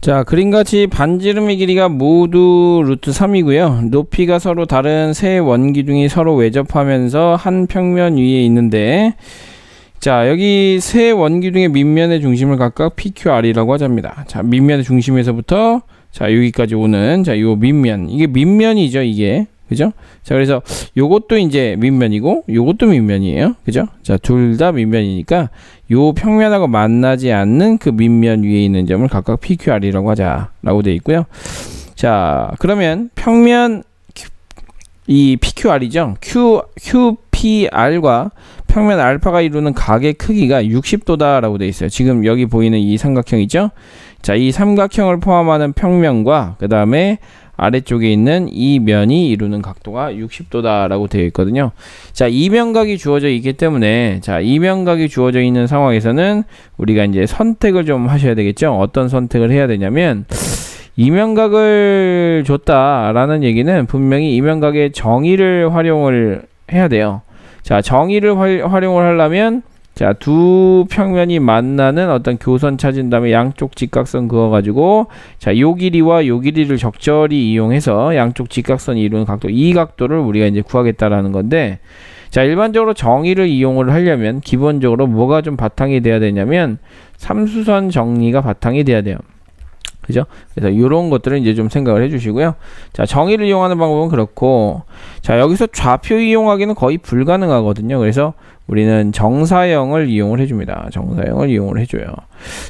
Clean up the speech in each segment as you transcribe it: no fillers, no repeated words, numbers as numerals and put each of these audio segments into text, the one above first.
자, 그림같이 반지름의 길이가 모두 루트 3이고요. 높이가 서로 다른 세 원기둥이 서로 외접하면서 한 평면 위에 있는데, 자, 여기 세 원기둥의 밑면의 중심을 각각 PQR이라고 하자입니다. 자, 밑면의 중심에서부터 자, 여기까지 오는 자, 요 밑면. 이게 밑면이죠, 이게. 그죠? 자, 그래서 요것도 이제 밑면이고 요것도 밑면이에요. 그죠? 자, 둘 다 밑면이니까 요 평면하고 만나지 않는 그 밑면 위에 있는 점을 각각 PQR이라고 하자라고 되어 있고요. 자, 그러면 평면 이 PQR이죠. QPR과 평면 알파가 이루는 각의 크기가 60도다라고 되어 있어요. 지금 여기 보이는 이 삼각형이죠. 자, 이 삼각형을 포함하는 평면과 그 다음에 아래쪽에 있는 이 면이 이루는 각도가 60도다 라고 되어 있거든요. 자, 이면각이 주어져 있기 때문에 자, 이면각이 주어져 있는 상황에서는 우리가 이제 선택을 좀 하셔야 되겠죠. 어떤 선택을 해야 되냐면 이면각을 줬다라는 얘기는 분명히 이면각의 정의를 활용을 해야 돼요. 자, 정의를 활용을 하려면 자, 두 평면이 만나는 어떤 교선 찾은 다음에 양쪽 직각선 그어가지고 자, 요 길이와 요 길이를 적절히 이용해서 양쪽 직각선이 이루는 각도, 이 각도를 우리가 이제 구하겠다라는 건데, 자, 일반적으로 정의를 이용을 하려면 기본적으로 뭐가 좀 바탕이 돼야 되냐면 삼수선 정리가 바탕이 돼야 돼요. 그죠? 그래서 이런 것들은 이제 좀 생각을 해주시고요. 자, 정의를 이용하는 방법은 그렇고, 자, 여기서 좌표 이용하기는 거의 불가능하거든요. 그래서 우리는 정사형을 이용을 해줍니다. 정사형을 이용을 해줘요.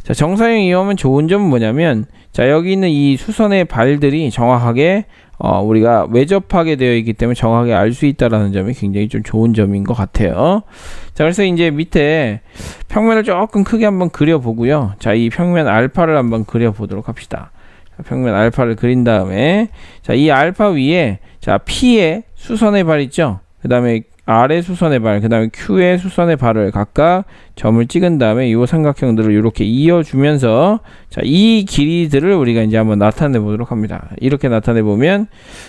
자, 정사형 이용하면 좋은 점은 뭐냐면, 자, 여기 있는 이 수선의 발들이 정확하게 우리가 외접하게 되어 있기 때문에 정확하게 알 수 있다라는 점이 굉장히 좀 좋은 점인 것 같아요. 자, 그래서 이제 밑에 평면을 조금 크게 한번 그려보고요. 자, 이 평면 알파를 한번 그려보도록 합시다. 자, 평면 알파를 그린 다음에 자, 이 알파 위에 자, P의 수선의 발 있죠? 그 다음에 R의 수선의 발, 그 다음에 Q의 수선의 발을 각각 점을 찍은 다음에 이 삼각형들을 이렇게 이어주면서 자, 이 길이들을 우리가 이제 한번 나타내 보도록 합니다. 이렇게 나타내 보면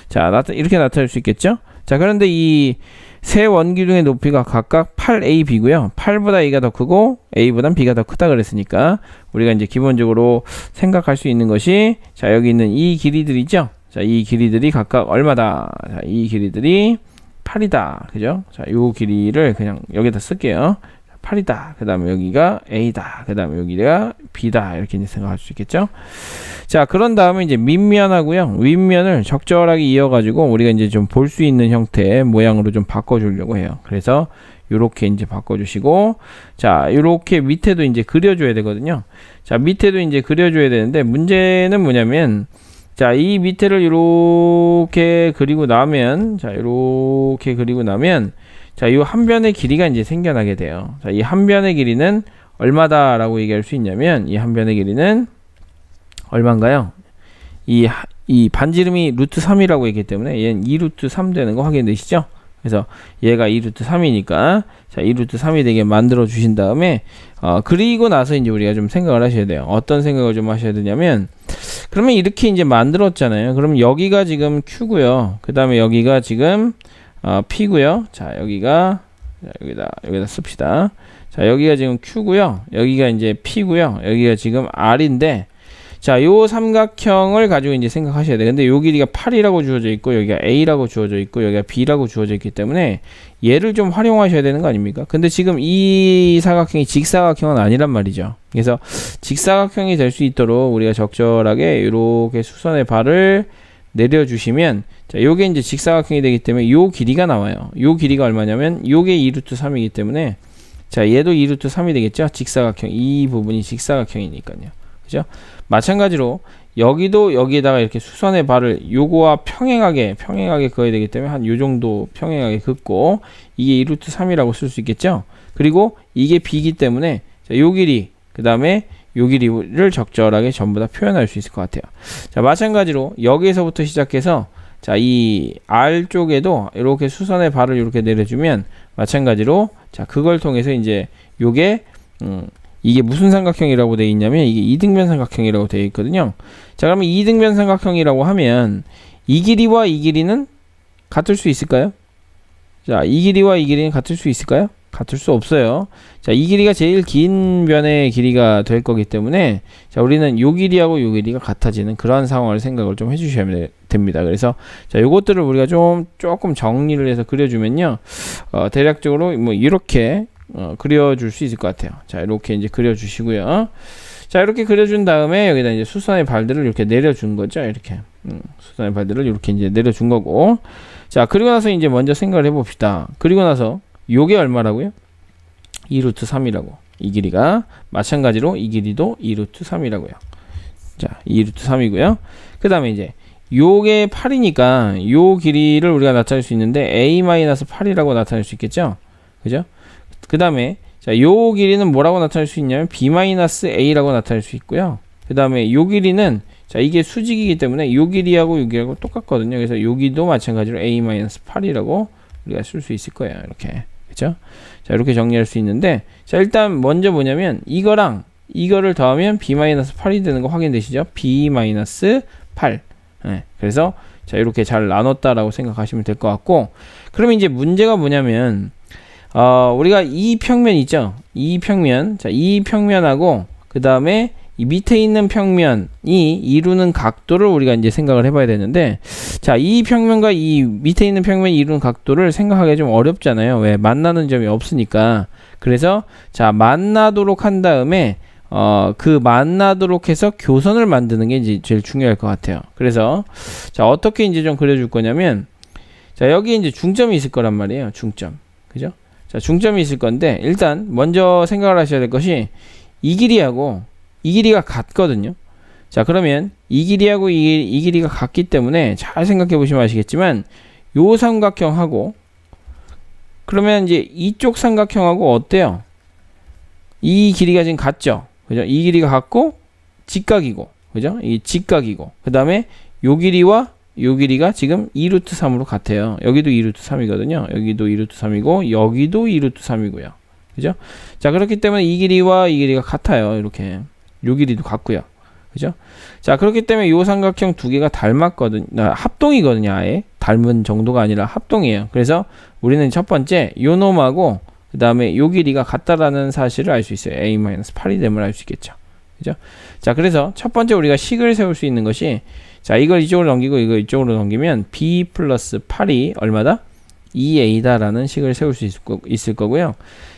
자, 이렇게 나타낼 수 있겠죠? 자, 그런데 이 세 원기둥의 높이가 각각 8AB고요. 8보다 A가 더 크고 A보단 B가 더 크다 그랬으니까 우리가 이제 기본적으로 생각할 수 있는 것이 자, 여기 있는 이 길이들이죠? 자, 이 길이들이 각각 얼마다? 자, 이 길이들이 8이다. 그죠? 자, 요 길이를 그냥 여기다 쓸게요. 8이다. 그 다음에 여기가 A다. 그 다음에 여기가 B다. 이렇게 이제 생각할 수 있겠죠? 자, 그런 다음에 이제 밑면하고요. 윗면을 적절하게 이어가지고 우리가 이제 좀 볼 수 있는 형태의 모양으로 좀 바꿔주려고 해요. 그래서 요렇게 이제 바꿔주시고, 자, 요렇게 밑에도 이제 그려줘야 되거든요. 자, 밑에도 이제 그려줘야 되는데 문제는 뭐냐면 자, 이 밑에를 이렇게 그리고 나면 자, 이렇게 그리고 나면 자, 이 한 변의 길이가 이제 생겨나게 돼요. 자, 이 한 변의 길이는 얼마다라고 얘기할 수 있냐면 이 한 변의 길이는 얼마인가요? 이 반지름이 루트 3이라고 했기 때문에 얘는 2루트 3 되는 거 확인되시죠? 그래서 얘가 2루트 3이니까 자, 2루트 3이 되게 만들어 주신 다음에 그리고 나서 이제 우리가 좀 생각을 하셔야 돼요. 어떤 생각을 좀 하셔야 되냐면 그러면 이렇게 이제 만들었잖아요. 그러면 여기가 지금 Q고요. 그 다음에 여기가 지금 P고요. 자, 여기다 씁시다. 자, 여기가 지금 Q고요. 여기가 이제 P고요. 여기가 지금 R인데 자, 요 삼각형을 가지고 이제 생각하셔야 돼요. 근데 요 길이가 8이라고 주어져 있고 여기가 A라고 주어져 있고 여기가 B라고 주어져 있기 때문에 얘를 좀 활용하셔야 되는 거 아닙니까? 근데 지금 이 사각형이 직사각형은 아니란 말이죠. 그래서 직사각형이 될 수 있도록 우리가 적절하게 이렇게 수선의 발을 내려주시면 자, 요게 이제 직사각형이 되기 때문에 요 길이가 나와요. 요 길이가 얼마냐면 요게 2루트 3이기 때문에 자, 얘도 2루트 3이 되겠죠? 직사각형. 이 부분이 직사각형이니까요. 그죠? 마찬가지로 여기도 여기에다가 이렇게 수선의 발을 요거와 평행하게 그어야 되기 때문에 한 요 정도 평행하게 긋고 이게 2루트 3이라고 쓸 수 있겠죠? 그리고 이게 B이기 때문에 자, 요 길이 그 다음에 요 길이를 적절하게 전부 다 표현할 수 있을 것 같아요. 자, 마찬가지로 여기에서부터 시작해서 자, 이 R 쪽에도 이렇게 수선의 발을 이렇게 내려주면 마찬가지로 자, 그걸 통해서 이제 요게 이게 무슨 삼각형이라고 되어 있냐면 이게 이등변 삼각형이라고 되어 있거든요. 자, 그러면 이등변 삼각형이라고 하면 이 길이와 이 길이는 같을 수 있을까요? 자, 이 길이와 이 길이는 같을 수 있을까요? 같을 수 없어요. 자, 이 길이가 제일 긴 변의 길이가 될 거기 때문에 자, 우리는 요 길이하고 요 길이가 같아지는 그런 상황을 생각을 좀 해주셔야 됩니다. 그래서 자, 요것들을 우리가 조금 정리를 해서 그려주면요, 대략적으로 뭐 이렇게 그려줄 수 있을 것 같아요. 자, 이렇게 이제 그려주시고요. 자, 이렇게 그려준 다음에 여기다 이제 수선의 발들을 이렇게 내려준 거죠. 이렇게 수선의 발들을 이렇게 이제 내려준 거고. 자, 그리고 나서 이제 먼저 생각을 해봅시다. 그리고 나서 요게 얼마라고요? 2루트 3이라고. 이 길이가 마찬가지로 이 길이도 2루트 3이라고요. 자, 2루트 3이고요. 그 다음에 이제 요게 8이니까 요 길이를 우리가 나타낼 수 있는데 a-8이라고 나타낼 수 있겠죠? 그죠? 그 다음에 자, 요 길이는 뭐라고 나타낼 수 있냐면 b-a라고 나타낼 수 있고요. 그 다음에 요 길이는 자, 이게 수직이기 때문에 요 길이하고 요 길이하고 똑같거든요. 그래서 여기도 마찬가지로 a-8이라고 우리가 쓸 수 있을 거예요. 이렇게. 그죠? 자, 이렇게 정리할 수 있는데, 자, 일단 먼저 뭐냐면 이거랑 이거를 더하면 b-8이 되는 거 확인되시죠? b-8. 네, 그래서 자, 이렇게 잘 나눴다라고 생각하시면 될 것 같고, 그러면 이제 문제가 뭐냐면 우리가 이 평면 있죠? 이 평면. 자, 이 평면하고 그 다음에 이 밑에 있는 평면이 이루는 각도를 우리가 이제 생각을 해봐야 되는데, 자, 이 평면과 이 밑에 있는 평면이 이루는 각도를 생각하기가 좀 어렵잖아요. 왜? 만나는 점이 없으니까. 그래서 자, 만나도록 한 다음에 그 만나도록 해서 교선을 만드는 게 이제 제일 중요할 것 같아요. 그래서 자, 어떻게 이제 좀 그려줄 거냐면, 자, 여기 이제 중점이 있을 거란 말이에요. 중점. 그죠? 자, 중점이 있을 건데, 일단 먼저 생각을 하셔야 될 것이 이 길이하고 이 길이가 같거든요. 자, 그러면 이 길이하고 이 길이가 같기 때문에 잘 생각해 보시면 아시겠지만 요 삼각형하고, 그러면 이제 이쪽 삼각형하고 어때요? 이 길이가 지금 같죠? 그죠? 이 길이가 같고 직각이고, 그죠? 이 직각이고, 그 다음에 요 길이와 요 길이가 지금 2루트 3으로 같아요. 여기도 2루트 3이거든요. 여기도 2루트 3이고 여기도 2루트 3이고요. 그죠? 자, 그렇기 때문에 이 길이와 이 길이가 같아요. 이렇게. 요 길이도 같고요. 그죠? 자, 그렇기 때문에 요 삼각형 두 개가 닮았거든요. 합동이거든요. 아예 닮은 정도가 아니라 합동이에요. 그래서 우리는 첫 번째 요 놈하고 그 다음에 요 길이가 같다라는 사실을 알 수 있어요. a-8이 됨을 알 수 있겠죠. 그죠? 자, 그래서 첫 번째 우리가 식을 세울 수 있는 것이, 자, 이걸 이쪽으로 넘기고 이거 이쪽으로 넘기면 b 플러스 8이 얼마다? 2a다라는 식을 세울 수 있을 거고요.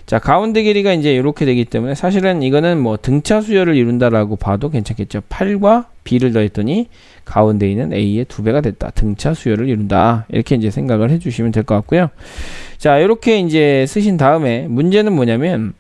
자, 가운데 길이가 이제 이렇게 되기 때문에 사실은 이거는 뭐 등차 수열을 이룬다라고 봐도 괜찮겠죠. 8과 b를 더했더니 가운데 있는 a의 2배가 됐다. 등차 수열을 이룬다. 이렇게 이제 생각을 해주시면 될 것 같고요. 자, 이렇게 이제 쓰신 다음에 문제는 뭐냐면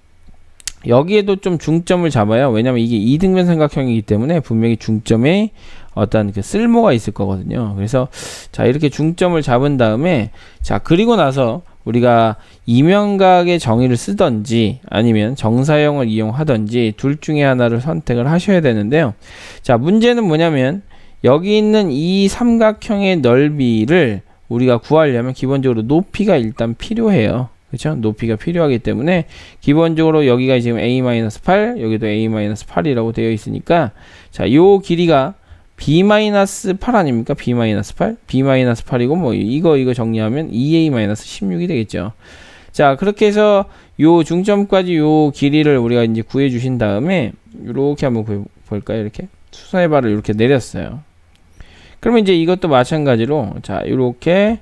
여기에도 좀 중점을 잡아요. 왜냐면 이게 이등변 삼각형이기 때문에 분명히 중점에 어떤 그 쓸모가 있을 거거든요. 그래서 자, 이렇게 중점을 잡은 다음에 자, 그리고 나서 우리가 이면각의 정의를 쓰던지 아니면 정사형을 이용하던지 둘 중에 하나를 선택을 하셔야 되는데요. 자, 문제는 뭐냐면 여기 있는 이 삼각형의 넓이를 우리가 구하려면 기본적으로 높이가 일단 필요해요. 그렇죠? 높이가 필요하기 때문에 기본적으로 여기가 지금 a-8, 여기도 a-8이라고 되어 있으니까 자, 요 길이가 b-8 아닙니까? b-8? b-8이고 뭐 이거 정리하면 2a-16이 되겠죠. 자, 그렇게 해서 요 중점까지 요 길이를 우리가 이제 구해 주신 다음에 이렇게 한번 볼까요? 이렇게 수선의 발을 이렇게 내렸어요. 그러면 이제 이것도 마찬가지로 자, 이렇게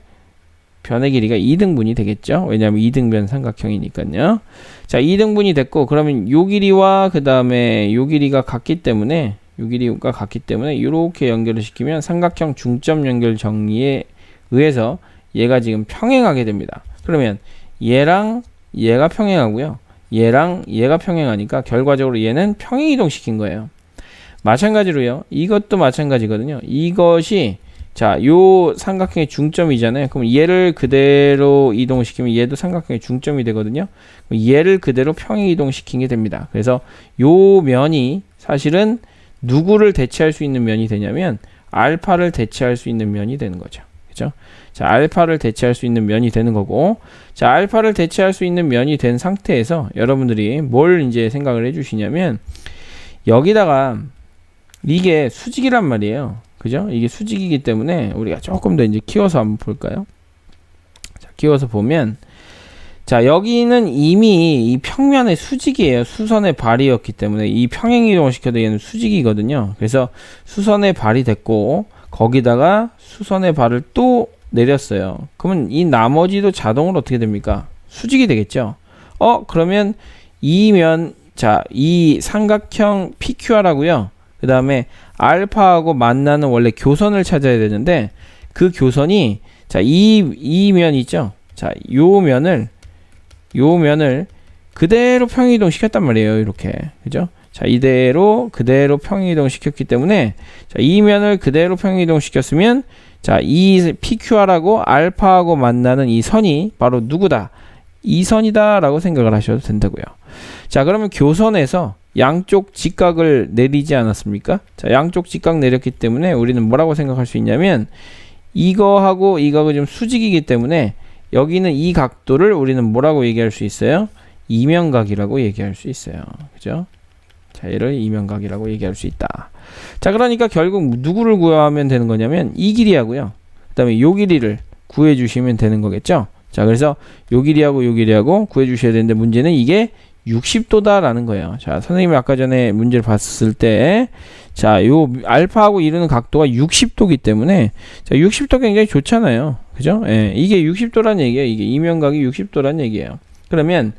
변의 길이가 2등분이 되겠죠. 왜냐하면 2등변 삼각형이니까요. 자, 2등분이 됐고, 그러면 요 길이와 그 다음에 요 길이가 같기 때문에 이렇게 연결을 시키면 삼각형 중점 연결 정리에 의해서 얘가 지금 평행하게 됩니다. 그러면 얘랑 얘가 평행하고요. 얘랑 얘가 평행하니까 결과적으로 얘는 평행 이동시킨 거예요. 마찬가지로요. 이것도 마찬가지거든요. 이것이 자, 요 삼각형의 중점이잖아요. 그럼 얘를 그대로 이동시키면 얘도 삼각형의 중점이 되거든요. 얘를 그대로 평행 이동시킨 게 됩니다. 그래서 요 면이 사실은 누구를 대체할 수 있는 면이 되냐면 알파를 대체할 수 있는 면이 되는 거죠. 그죠? 자, 알파를 대체할 수 있는 면이 되는 거고, 자, 알파를 대체할 수 있는 면이 된 상태에서 여러분들이 뭘 이제 생각을 해 주시냐면 여기다가 이게 수직이란 말이에요. 그죠? 이게 수직이기 때문에 우리가 조금 더 이제 키워서 한번 볼까요? 자, 키워서 보면 자, 여기는 이미 이 평면의 수직이에요. 수선의 발이었기 때문에 이 평행 이동을 시켜도 얘는 수직이거든요. 그래서 수선의 발이 됐고 거기다가 수선의 발을 또 내렸어요. 그러면 이 나머지도 자동으로 어떻게 됩니까? 수직이 되겠죠. 그러면 이 삼각형 PQR하고요. 그 다음에 알파하고 만나는 원래 교선을 찾아야 되는데 그 교선이 이 면 있죠. 요 면을 그대로 평행이동 시켰단 말이에요. 이렇게. 그죠? 자, 이대로 그대로 평행이동 시켰기 때문에 이 면을 그대로 평행이동 시켰으면 이 PQR하고 알파하고 만나는 이 선이 바로 누구다? 이 선이다 라고 생각을 하셔도 된다고요. 자, 그러면 교선에서 양쪽 직각을 내리지 않았습니까? 자, 양쪽 직각 내렸기 때문에 우리는 뭐라고 생각할 수 있냐면 이거하고 이거가 좀 수직이기 때문에 여기는 이 각도를 우리는 뭐라고 얘기할 수 있어요? 이면각이라고 얘기할 수 있어요. 그죠? 자, 얘를 이면각이라고 얘기할 수 있다. 자, 그러니까 결국 누구를 구하면 되는 거냐면 이 길이하고요. 그 다음에 요 길이를 구해 주시면 되는 거겠죠? 자, 그래서 요 길이하고 요 길이하고 구해 주셔야 되는데 문제는 이게 60도다라는 거예요. 자, 선생님이 아까 전에 문제를 봤을 때, 자, 요 알파하고 이루는 각도가 60도기 때문에, 자, 60도 굉장히 좋잖아요. 그죠? 예, 이게 60도란 얘기예요. 이게 이면각이 60도란 얘기예요. 그러면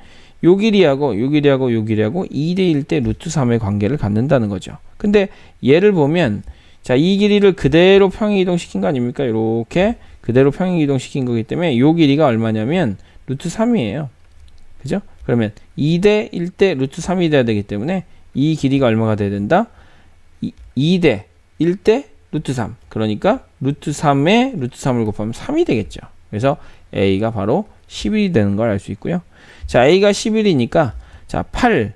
요 길이하고 요 길이하고 요 길이하고 2대1 대 루트 3의 관계를 갖는다는 거죠. 근데 얘를 보면, 자, 이 길이를 그대로 평행 이동시킨 거 아닙니까? 이렇게 그대로 평행 이동시킨 거기 때문에 요 길이가 얼마냐면 루트 3이에요. 그죠? 그러면 2대 1대 루트 3이 돼야 되기 때문에 이 길이가 얼마가 돼야 된다? 2대 1대 루트 3. 그러니까 루트 3에 루트 3을 곱하면 3이 되겠죠. 그래서 A가 바로 11이 되는 걸 알 수 있고요. 자, A가 11이니까 자, 8,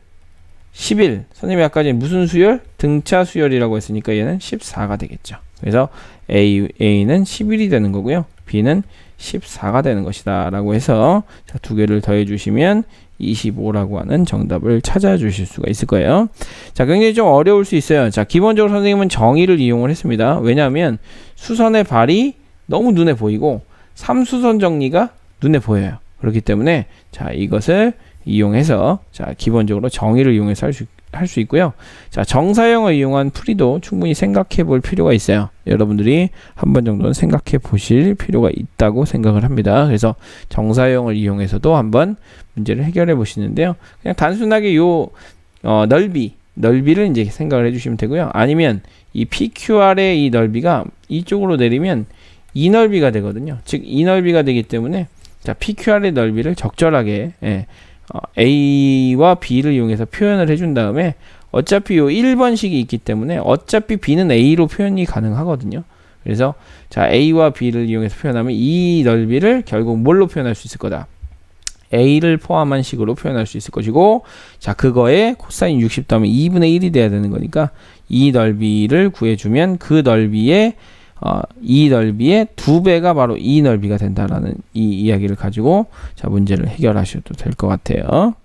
11. 선생님이 아까 전에 무슨 수열? 등차 수열이라고 했으니까 얘는 14가 되겠죠. 그래서 A는 11이 되는 거고요. B는 14가 되는 것이다 라고 해서 자, 두 개를 더해 주시면 25라고 하는 정답을 찾아주실 수가 있을 거예요. 자, 굉장히 좀 어려울 수 있어요. 자, 기본적으로 선생님은 정의를 이용을 했습니다. 왜냐하면 수선의 발이 너무 눈에 보이고 3수선 정리가 눈에 보여요. 그렇기 때문에 자, 이것을 이용해서 자, 기본적으로 정의를 이용해서 할 수 있고요. 자, 정사형을 이용한 풀이도 충분히 생각해 볼 필요가 있어요. 여러분들이 한 번 정도는 생각해 보실 필요가 있다고 생각을 합니다. 그래서 정사형을 이용해서도 한번 문제를 해결해 보시는데요. 그냥 단순하게 요 넓이를 이제 생각을 해 주시면 되고요. 아니면 이 PQR의 이 넓이가 이쪽으로 내리면 이 넓이가 되거든요. 즉 이 넓이가 되기 때문에 자, PQR의 넓이를 적절하게 A와 B를 이용해서 표현을 해준 다음에 어차피 요 1번식이 있기 때문에 어차피 B는 A로 표현이 가능하거든요. 그래서 자, A와 B를 이용해서 표현하면 이 넓이를 결국 뭘로 표현할 수 있을 거다? A를 포함한 식으로 표현할 수 있을 것이고, 자, 그거에 코사인 60도 하면 2분의 1이 돼야 되는 거니까 이 넓이를 구해주면 그 넓이의 이 넓이의 2배가 바로 이 넓이가 된다라는 이 이야기를 가지고 자, 문제를 해결하셔도 될 것 같아요.